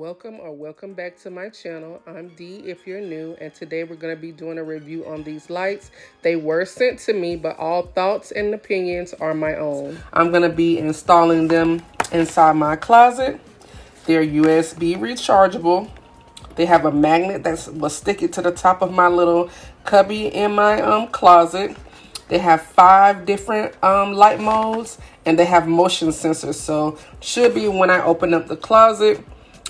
welcome back to my channel. I'm Dee if you're new, and today we're going to be doing a review on these lights. They were sent to me, but all thoughts and opinions are my own. I'm going to be installing them inside my closet. They're USB rechargeable. They have a magnet that will stick it to the top of my little cubby in my closet. They have 5 different light modes, and they have motion sensors. So should be when I open up the closet,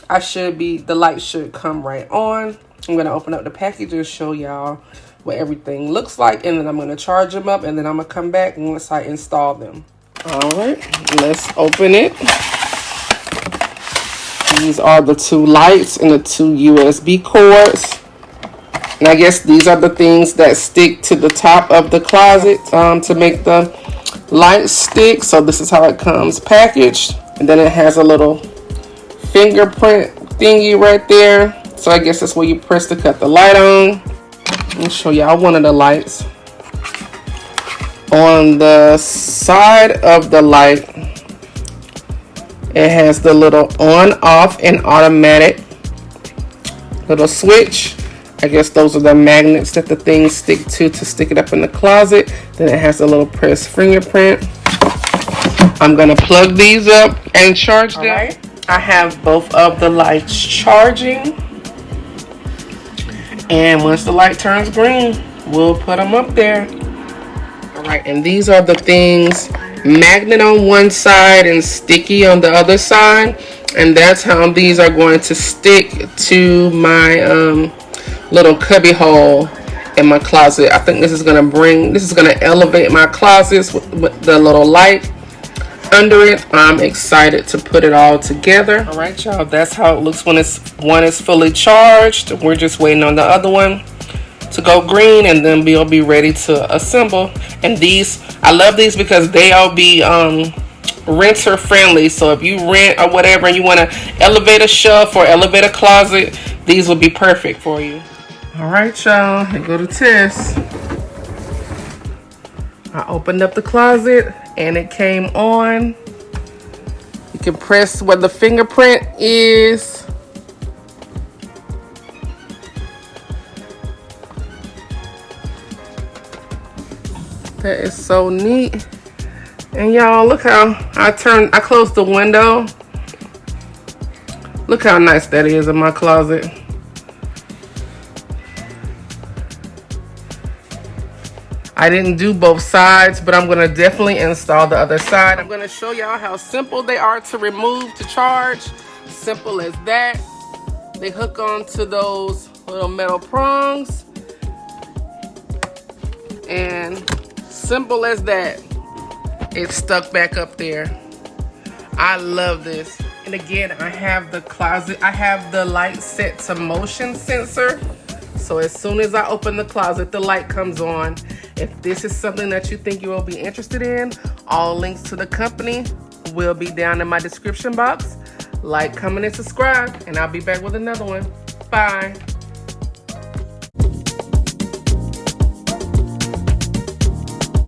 the light should come right on. I'm gonna open up the package and show y'all what everything looks like, and then I'm gonna charge them up, and then I'm gonna come back once I install them. All right, let's open it. These are the 2 lights and the 2 USB cords. And I guess these are the things that stick to the top of the closet to make the light stick. So this is how it comes packaged. And then it has a little fingerprint thingy right there. So I guess that's where you press to cut the light on. Let me show y'all one of the lights. On the side of the light, it has the little on, off, and automatic little switch. I guess those are the magnets that the things stick to stick it up in the closet. Then it has a little press fingerprint. I'm gonna plug these up and charge them. Right. I have both of the lights charging. And once the light turns green, we'll put them up there. All right, and these are the things, magnet on one side and sticky on the other side. And that's how these are going to stick to my little cubby hole in my closet. I think this is gonna elevate my closets with the little light under it. I'm excited to put it all together. All right, y'all, that's how it looks when one is fully charged. We're just waiting on the other one to go green, and then we'll be ready to assemble. And these, I love these because they'll be renter friendly. So if you rent or whatever and you want to elevate a shelf or elevate a closet, these will be perfect for you. All right, y'all, here go the test. I opened up the closet and it came on. You can press where the fingerprint is. That is so neat. And y'all, look how I closed the window. Look how nice that is in my closet. I didn't do both sides, but I'm gonna definitely install the other side. I'm gonna show y'all how simple they are to remove, to charge. Simple as that. They hook onto those little metal prongs. And simple as that. It's stuck back up there. I love this. And again, I have the light set to motion sensor. So as soon as I open the closet, the light comes on. If this is something that you think you will be interested in, all links to the company will be down in my description box. Like, comment, and subscribe, and I'll be back with another one. Bye.